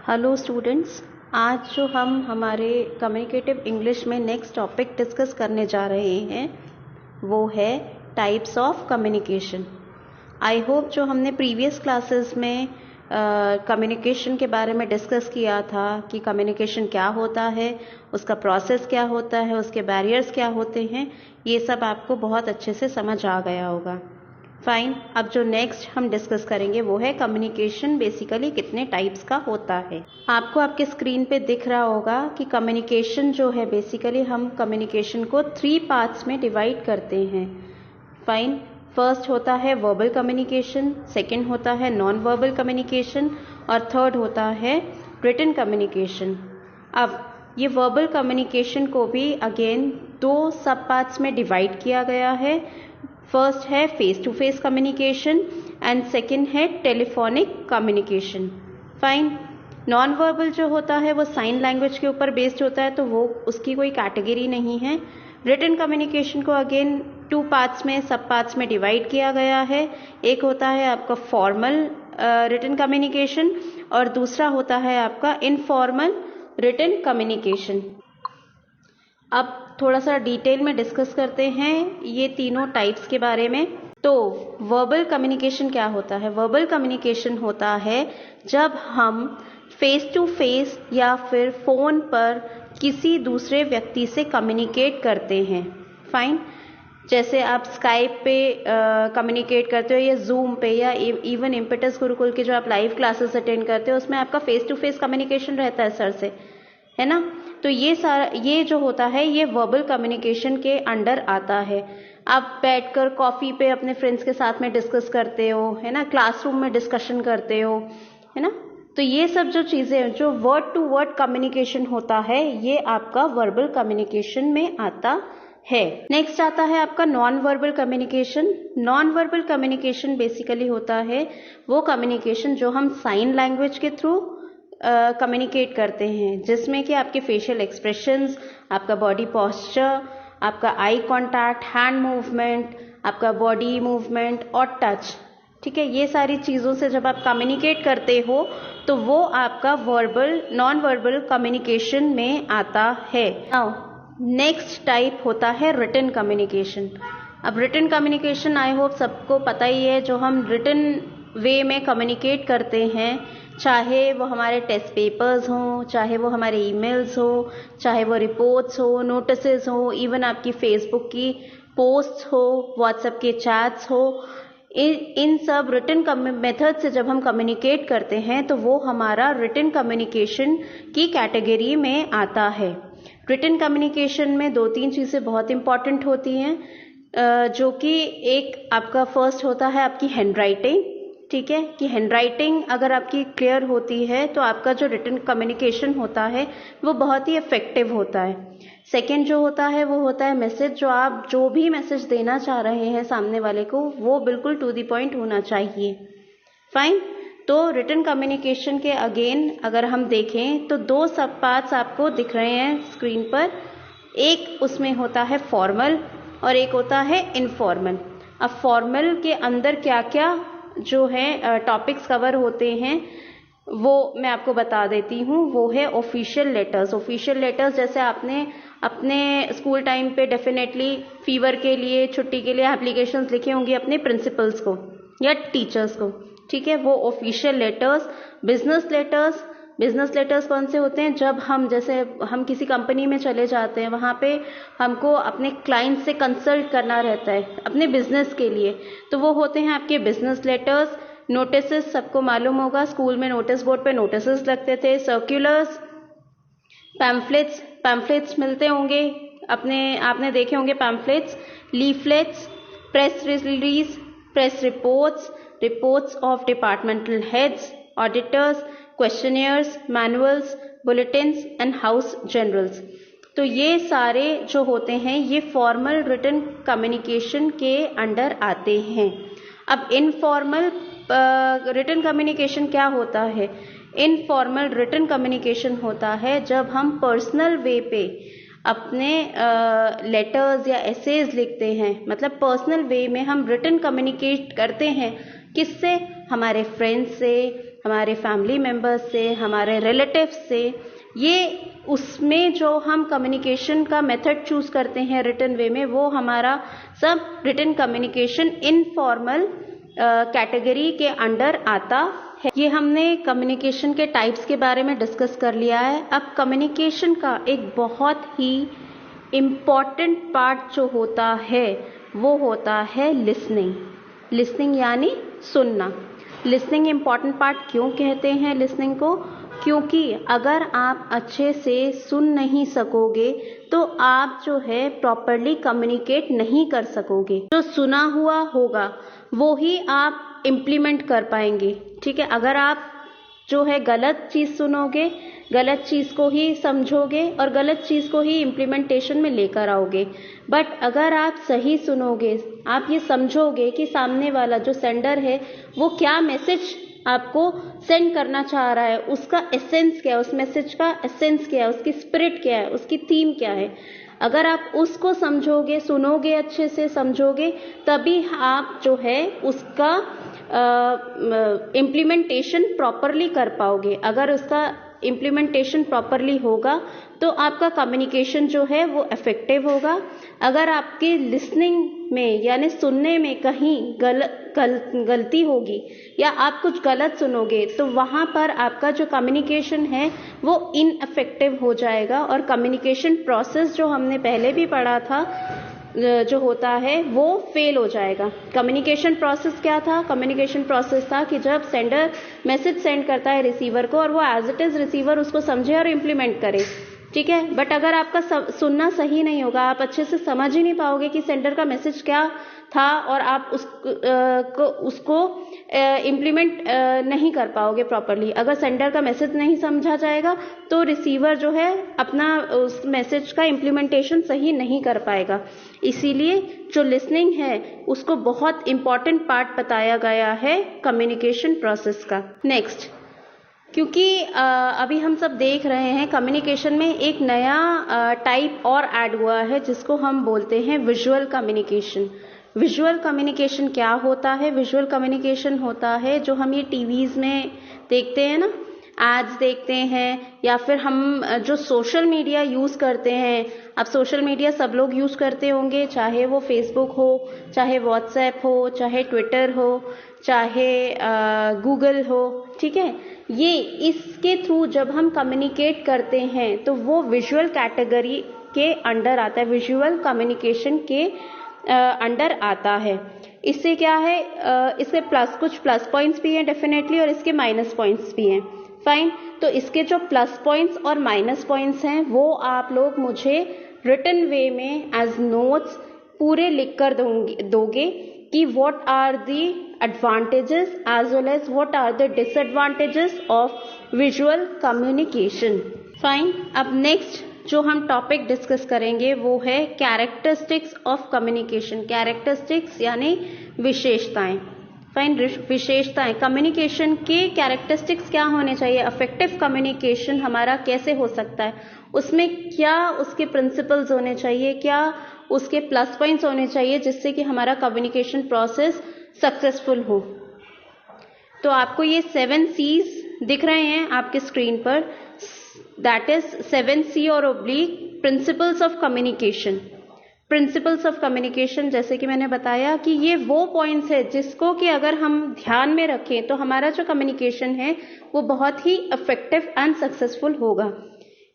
Hello students, आज जो हम हमारे कम्युनिकेटिव इंग्लिश में नेक्स्ट टॉपिक डिस्कस करने जा रहे हैं वो है types of communication. I hope जो हमने प्रीवियस क्लासेस में कम्युनिकेशन के बारे में डिस्कस किया था कि कम्युनिकेशन क्या होता है, उसका प्रोसेस क्या होता है, उसके बैरियर्स क्या होते हैं, ये सब आपको बहुत अच्छे से समझ आ गया होगा। फाइन। अब जो नेक्स्ट हम डिस्कस करेंगे वो है कम्युनिकेशन बेसिकली कितने टाइप्स का होता है। आपको आपके स्क्रीन पे दिख रहा होगा कि कम्युनिकेशन जो है बेसिकली हम कम्युनिकेशन को 3 पार्ट्स में डिवाइड करते हैं। फाइन। फर्स्ट होता है वर्बल कम्युनिकेशन, सेकंड होता है नॉन वर्बल कम्युनिकेशन और थर्ड होता है रिटन कम्युनिकेशन। अब ये वर्बल कम्युनिकेशन को भी अगेन 2 सब पार्ट्स में डिवाइड किया गया है। फर्स्ट है face to face communication and second है telephonic communication. Fine. Non verbal जो होता है वो साइन लैंग्वेज के ऊपर बेस्ड होता है, तो वो उसकी कोई कैटेगरी नहीं है। रिटन कम्युनिकेशन को अगेन 2 पार्ट्स में सब पार्ट्स में डिवाइड किया गया है। एक होता है आपका फॉर्मल रिटन कम्युनिकेशन और दूसरा होता है आपका इनफॉर्मल रिटन कम्युनिकेशन। अब थोड़ा सा डिटेल में डिस्कस करते हैं ये तीनों टाइप्स के बारे में। तो वर्बल कम्युनिकेशन क्या होता है? वर्बल कम्युनिकेशन होता है जब हम फेस टू फेस या फिर फोन पर किसी दूसरे व्यक्ति से कम्युनिकेट करते हैं। फाइन। जैसे आप स्काइप पे कम्युनिकेट करते हो या जूम पे या इवन इम्पेटस गुरुकुल के जो आप लाइव क्लासेस अटेंड करते हो उसमें आपका फेस टू फेस कम्युनिकेशन रहता है सर से, है ना। तो ये जो होता है ये वर्बल कम्युनिकेशन के अंडर आता है। आप बैठकर कॉफी पे अपने फ्रेंड्स के साथ में डिस्कस करते हो, है ना, क्लासरूम में डिस्कशन करते हो, है ना। तो ये सब जो चीजें हैं जो वर्ड टू वर्ड कम्युनिकेशन होता है ये आपका वर्बल कम्युनिकेशन में आता है। नेक्स्ट आता है आपका non verbal communication. Non verbal communication basically होता है वो कम्युनिकेशन जो हम साइन लैंग्वेज के थ्रू कम्युनिकेट करते हैं, जिसमें कि आपके फेशियल एक्सप्रेशंस, आपका बॉडी पोस्चर, आपका आई कांटेक्ट, हैंड मूवमेंट, आपका बॉडी मूवमेंट और टच, ठीक है, ये सारी चीज़ों से जब आप कम्युनिकेट करते हो तो वो आपका वर्बल नॉन वर्बल कम्युनिकेशन में आता है। नाउ नेक्स्ट टाइप होता है रिटन कम्युनिकेशन। अब रिटन कम्युनिकेशन आई होप सबको पता ही है, जो हम रिटन वे में कम्युनिकेट करते हैं, चाहे वो हमारे टेस्ट पेपर्स हों, चाहे वो हमारे ईमेल्स हो, चाहे वो रिपोर्ट्स हो, नोटिसेस हो, इवन आपकी फेसबुक की पोस्ट हो, व्हाट्सएप के चैट्स हो, इन सब रिटन मेथड से जब हम कम्युनिकेट करते हैं तो वो हमारा रिटन कम्युनिकेशन की कैटेगरी में आता है। रिटन कम्युनिकेशन में 2-3 चीज़ें बहुत इंपॉर्टेंट होती हैं, जो कि एक आपका फर्स्ट होता है आपकी हैंडराइटिंग, ठीक है, कि हैंडराइटिंग अगर आपकी क्लियर होती है तो आपका जो रिटन कम्युनिकेशन होता है वो बहुत ही इफेक्टिव होता है। सेकंड जो होता है वो होता है मैसेज, जो आप जो भी मैसेज देना चाह रहे हैं सामने वाले को वो बिल्कुल टू द पॉइंट होना चाहिए। फाइन। तो रिटन कम्युनिकेशन के अगेन अगर हम देखें तो 2 सब पार्ट्स आपको दिख रहे हैं स्क्रीन पर। एक उसमें होता है फॉर्मल और एक होता है इनफॉर्मल। अब फॉर्मल के अंदर क्या क्या जो है टॉपिक्स कवर होते हैं वो मैं आपको बता देती हूँ। वो है ऑफिशियल लेटर्स। ऑफिशियल लेटर्स जैसे आपने अपने स्कूल टाइम पे डेफिनेटली फीवर के लिए, छुट्टी के लिए एप्लीकेशंस लिखे होंगे अपने प्रिंसिपल्स को या टीचर्स को, ठीक है, वो official letters. Business letters. Business letters कौन से होते हैं? जब हम जैसे हम किसी कंपनी में चले जाते हैं, वहाँ पे हमको अपने क्लाइंट से कंसल्ट करना रहता है अपने बिजनेस के लिए, तो वो होते हैं आपके बिजनेस लेटर्स। नोटिसेस सबको मालूम होगा, स्कूल में नोटिस बोर्ड पे नोटिसेस लगते थे। सर्कुलर्स, पैम्फलेट्स मिलते होंगे, आपने देखे होंगे pamphlets, leaflets, press release, press reports of departmental heads, auditors, questionnaires, manuals, bulletins and house generals. तो ये सारे जो होते हैं ये फॉर्मल रिटन कम्युनिकेशन के अंडर आते हैं। अब इनफॉर्मल रिटन कम्युनिकेशन क्या होता है? इनफॉर्मल रिटन कम्युनिकेशन होता है जब हम पर्सनल वे पे अपने लेटर्स या एसेज लिखते हैं, मतलब पर्सनल वे में हम रिटन कम्युनिकेट करते हैं। किससे? हमारे फ्रेंड्स से, हमारे फैमिली मेम्बर्स से, हमारे रिलेटिव्स से, ये उसमें जो हम कम्युनिकेशन का मेथड चूज करते हैं रिटन वे में, वो हमारा सब रिटन कम्युनिकेशन इनफॉर्मल कैटेगरी के अंडर आता है। ये हमने कम्युनिकेशन के टाइप्स के बारे में डिस्कस कर लिया है। अब कम्युनिकेशन का एक बहुत ही इम्पॉर्टेंट पार्ट जो होता है वो होता है लिसनिंग। लिसनिंग यानी सुनना। लिसनिंग इम्पॉर्टेंट पार्ट क्यों कहते हैं लिसनिंग को? क्योंकि अगर आप अच्छे से सुन नहीं सकोगे तो आप जो है प्रॉपरली कम्युनिकेट नहीं कर सकोगे। जो सुना हुआ होगा वो ही आप इम्प्लीमेंट कर पाएंगे। ठीक है, अगर आप जो है गलत चीज सुनोगे, गलत चीज को ही समझोगे और गलत चीज को ही इम्प्लीमेंटेशन में लेकर आओगे। बट अगर आप सही सुनोगे, आप ये समझोगे कि सामने वाला जो सेंडर है वो क्या मैसेज आपको सेंड करना चाह रहा है, उसका एसेंस क्या है, उस मैसेज का एसेंस क्या है, उसकी स्पिरिट क्या है, उसकी थीम क्या है, अगर आप उसको समझोगे, सुनोगे, अच्छे से समझोगे, तभी आप जो है उसका इम्प्लीमेंटेशन प्रॉपरली कर पाओगे। अगर उसका इम्प्लीमेंटेशन प्रॉपरली होगा तो आपका कम्युनिकेशन जो है वो इफेक्टिव होगा। अगर आपके लिसनिंग में यानी सुनने में कहीं गलती होगी या आप कुछ गलत सुनोगे तो वहाँ पर आपका जो कम्युनिकेशन है वो इनइफेक्टिव हो जाएगा और कम्युनिकेशन प्रोसेस जो हमने पहले भी पढ़ा था जो होता है वो फेल हो जाएगा। कम्युनिकेशन प्रोसेस क्या था? कम्युनिकेशन प्रोसेस था कि जब सेंडर मैसेज सेंड करता है रिसीवर को और वो एज इट इज रिसीवर उसको समझे और इम्प्लीमेंट करे। ठीक है, बट अगर आपका सुनना सही नहीं होगा, आप अच्छे से समझ ही नहीं पाओगे कि सेंडर का मैसेज क्या था और आप उसको इम्प्लीमेंट नहीं कर पाओगे प्रॉपरली। अगर सेंडर का मैसेज नहीं समझा जाएगा तो रिसीवर जो है अपना उस मैसेज का इम्प्लीमेंटेशन सही नहीं कर पाएगा। इसीलिए जो लिसनिंग है उसको बहुत इंपॉर्टेंट पार्ट बताया गया है कम्युनिकेशन प्रोसेस का। नेक्स्ट, क्योंकि अभी हम सब देख रहे हैं कम्युनिकेशन में एक नया टाइप और ऐड हुआ है जिसको हम बोलते हैं विजुअल कम्युनिकेशन। विजुअल कम्युनिकेशन क्या होता है? विजुअल कम्युनिकेशन होता है जो हम ये टीवीज में देखते हैं ना, एड्स देखते हैं, या फिर हम जो सोशल मीडिया यूज करते हैं। अब सोशल मीडिया सब लोग यूज करते होंगे, चाहे वो फेसबुक हो, चाहे व्हाट्सएप हो, चाहे ट्विटर हो, चाहे गूगल हो। ठीक है, ये इसके थ्रू जब हम कम्युनिकेट करते हैं तो वो विजुअल कैटेगरी के अंडर आता है, विजुअल कम्युनिकेशन के अंडर आता है। इससे क्या है, इससे कुछ प्लस पॉइंट्स भी हैं डेफिनेटली और इसके माइनस पॉइंट्स भी हैं। फाइन, तो इसके जो प्लस पॉइंट्स और माइनस पॉइंट्स हैं वो आप लोग मुझे रिटन वे में एज नोट्स पूरे लिख कर दोगे कि what are the advantages as well as what are the disadvantages of visual communication. Fine, अब नेक्स्ट जो हम टॉपिक डिस्कस करेंगे वो है कैरेक्टरिस्टिक्स ऑफ कम्युनिकेशन। कैरेक्टरिस्टिक्स यानी विशेषताएं। फाइन, विशेषताएं, कम्युनिकेशन के कैरेक्टरिस्टिक्स क्या होने चाहिए, इफेक्टिव कम्युनिकेशन हमारा कैसे हो सकता है, उसमें क्या उसके प्रिंसिपल्स होने चाहिए, क्या उसके प्लस पॉइंट्स होने चाहिए जिससे कि हमारा कम्युनिकेशन प्रोसेस सक्सेसफुल हो। तो आपको ये 7 C's दिख रहे हैं आपके स्क्रीन पर, दैट इज 7C और oblique principles of communication. Principles of communication, जैसे कि मैंने बताया कि ये वो पॉइंट्स है जिसको कि अगर हम ध्यान में रखें तो हमारा जो कम्युनिकेशन है वो बहुत ही इफेक्टिव एंड सक्सेसफुल होगा।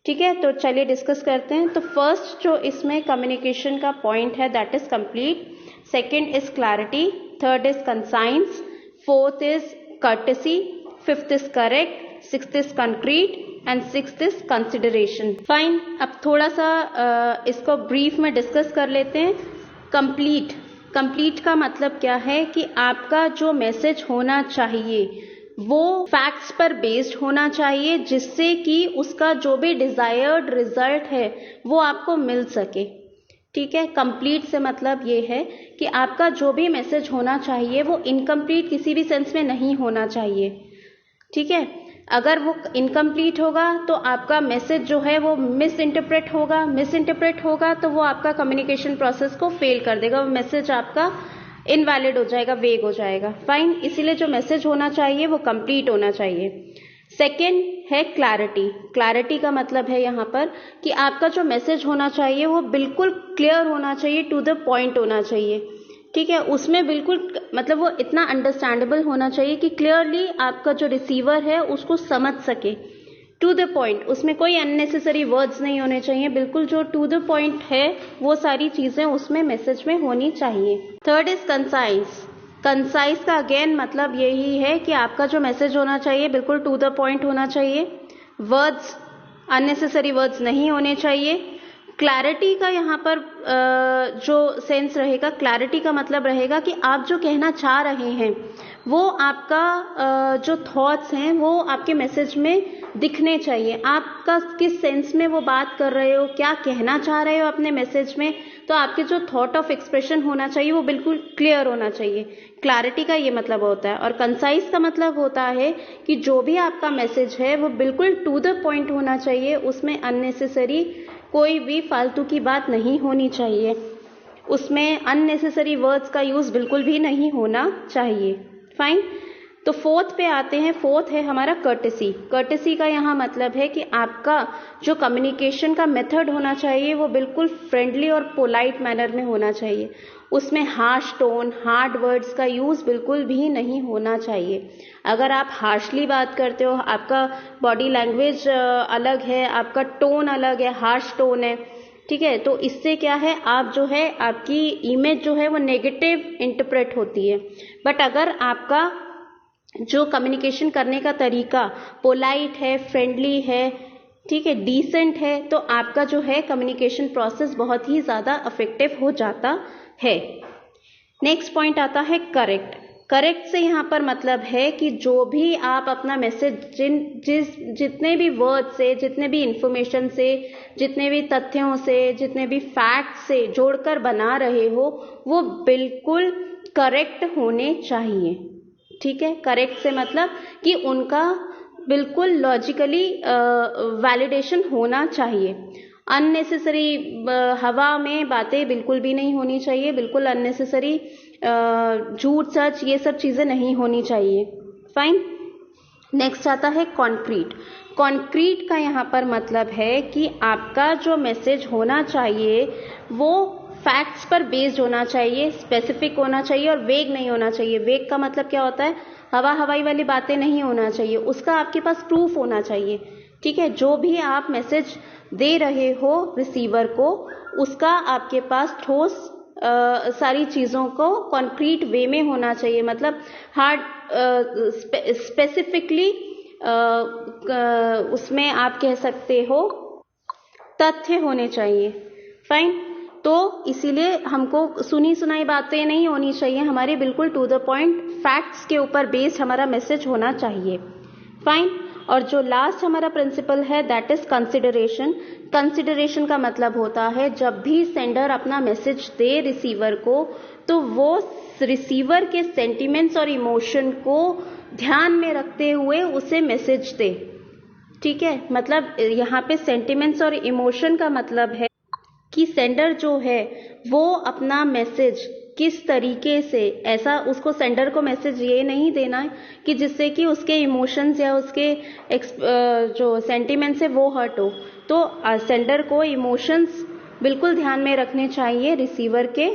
ठीक है, तो चलिए डिस्कस करते हैं। तो फर्स्ट जो इसमें कम्युनिकेशन का पॉइंट है that is complete, second is clarity, third is conscience, fourth is courtesy, fifth is correct, sixth is concrete and sixth is consideration. Fine, अब थोड़ा सा इसको ब्रीफ में डिस्कस कर लेते हैं। कंप्लीट, कंप्लीट का मतलब क्या है कि आपका जो मैसेज होना चाहिए वो फैक्ट्स पर बेस्ड होना चाहिए जिससे कि उसका जो भी डिजायर्ड रिजल्ट है वो आपको मिल सके। ठीक है, कंप्लीट से मतलब ये है कि आपका जो भी मैसेज होना चाहिए वो इनकम्प्लीट किसी भी सेंस में नहीं होना चाहिए। ठीक है, अगर वो इनकम्प्लीट होगा तो आपका मैसेज जो है वो मिस इंटरप्रेट होगा, मिस इंटरप्रेट होगा तो वो आपका कम्युनिकेशन प्रोसेस को फेल कर देगा, वो मैसेज आपका इनवैलिड हो जाएगा, वेग हो जाएगा। फाइन, इसीलिए जो मैसेज होना चाहिए वो कंप्लीट होना चाहिए। सेकेंड है क्लैरिटी। क्लैरिटी का मतलब है यहाँ पर कि आपका जो मैसेज होना चाहिए वो बिल्कुल क्लियर होना चाहिए, टू द पॉइंट होना चाहिए। ठीक है, उसमें बिल्कुल मतलब वो इतना अंडरस्टैंडेबल होना चाहिए कि क्लियरली आपका जो रिसीवर है उसको समझ सके, टू द पॉइंट। उसमें कोई अननेसेसरी वर्ड्स नहीं होने चाहिए, बिल्कुल जो टू द पॉइंट है वो सारी चीजें उसमें मैसेज में होनी चाहिए। Third is concise. कंसाइज का अगेन मतलब यही है कि आपका जो मैसेज होना चाहिए बिल्कुल टू द पॉइंट होना चाहिए, वर्ड्स अननेसेसरी वर्ड्स नहीं होने चाहिए। क्लैरिटी का यहाँ पर जो सेंस रहेगा, क्लैरिटी का मतलब रहेगा कि आप जो कहना चाह रहे हैं वो आपका जो थॉट्स हैं वो आपके मैसेज में दिखने चाहिए। आपका किस सेंस में वो बात कर रहे हो, क्या कहना चाह रहे हो अपने मैसेज में, तो आपके जो थॉट ऑफ एक्सप्रेशन होना चाहिए वो बिल्कुल क्लियर होना चाहिए। क्लैरिटी का ये मतलब होता है। और कंसाइज का मतलब होता है कि जो भी आपका मैसेज है वो बिल्कुल टू द पॉइंट होना चाहिए, उसमें अननेसेसरी कोई भी फालतू की बात नहीं होनी चाहिए, उसमें अननेसेसरी वर्ड्स का यूज बिल्कुल भी नहीं होना चाहिए। फाइन, तो फोर्थ पे आते हैं। फोर्थ है हमारा कर्टेसी। कर्टेसी का यहाँ मतलब है कि आपका जो कम्युनिकेशन का मेथड होना चाहिए वो बिल्कुल फ्रेंडली और पोलाइट मैनर में होना चाहिए, उसमें हार्श टोन, हार्ड वर्ड्स का यूज बिल्कुल भी नहीं होना चाहिए। अगर आप हार्शली बात करते हो, आपका बॉडी लैंग्वेज अलग है, आपका टोन अलग है, हार्श टोन है, ठीक है, तो इससे क्या है, आप जो है आपकी इमेज जो है वो नेगेटिव इंटरप्रेट होती है। बट अगर आपका जो कम्युनिकेशन करने का तरीका पोलाइट है, फ्रेंडली है, ठीक है, डिसेंट है, तो आपका जो है कम्युनिकेशन प्रोसेस बहुत ही ज्यादा इफेक्टिव हो जाता है। नेक्स्ट पॉइंट आता है करेक्ट। करेक्ट से यहाँ पर मतलब है कि जो भी आप अपना मैसेज जितने भी वर्ड से, जितने भी इंफॉर्मेशन से, जितने भी तथ्यों से, जितने भी फैक्ट से जोड़कर बना रहे हो वो बिल्कुल करेक्ट होने चाहिए। ठीक है, करेक्ट से मतलब कि उनका बिल्कुल लॉजिकली वैलिडेशन होना चाहिए। अननेसेसरी हवा में बातें बिल्कुल भी नहीं होनी चाहिए, बिल्कुल अननेसेसरी झूठ सच ये सब चीजें नहीं होनी चाहिए। फाइन, नेक्स्ट आता है कॉन्क्रीट। कॉन्क्रीट का यहाँ पर मतलब है कि आपका जो मैसेज होना चाहिए वो फैक्ट्स पर बेस्ड होना चाहिए, स्पेसिफिक होना चाहिए और वेग नहीं होना चाहिए। वेग का मतलब क्या होता है, हवा हवाई वाली बातें नहीं होना चाहिए, उसका आपके पास प्रूफ होना चाहिए। ठीक है, जो भी आप मैसेज दे रहे हो रिसीवर को उसका आपके पास ठोस सारी चीजों को कॉन्क्रीट वे में होना चाहिए, मतलब हार्ड स्पेसिफिकली उसमें आप कह सकते हो तथ्य होने चाहिए। फाइन, तो इसीलिए हमको सुनी सुनाई बातें नहीं होनी चाहिए, हमारे बिल्कुल टू द पॉइंट फैक्ट्स के ऊपर बेस्ड हमारा मैसेज होना चाहिए। फाइन, और जो लास्ट हमारा प्रिंसिपल है दैट इज कंसिडरेशन। कंसिडरेशन का मतलब होता है जब भी सेंडर अपना मैसेज दे रिसीवर को तो वो रिसीवर के सेंटिमेंट्स और इमोशन को ध्यान में रखते हुए उसे मैसेज दे। ठीक है, मतलब यहाँ पे सेंटिमेंट्स और इमोशन का मतलब है कि सेंडर जो है वो अपना मैसेज किस तरीके से, ऐसा उसको सेंडर को मैसेज ये नहीं देना है कि जिससे कि उसके इमोशंस या उसके जो सेंटिमेंट्स है वो हर्ट हो। तो सेंडर को इमोशंस बिल्कुल ध्यान में रखने चाहिए रिसीवर के।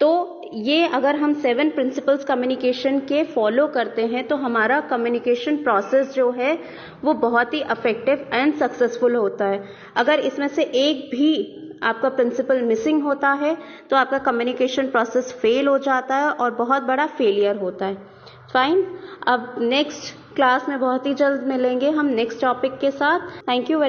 तो ये अगर हम 7 प्रिंसिपल्स कम्युनिकेशन के फॉलो करते हैं तो हमारा कम्युनिकेशन प्रोसेस जो है वो बहुत ही इफेक्टिव एंड सक्सेसफुल होता है। अगर इसमें से एक भी आपका प्रिंसिपल मिसिंग होता है तो आपका कम्युनिकेशन प्रोसेस फेल हो जाता है और बहुत बड़ा फेलियर होता है। फाइन, अब नेक्स्ट क्लास में बहुत ही जल्द मिलेंगे हम नेक्स्ट टॉपिक के साथ। Thank you very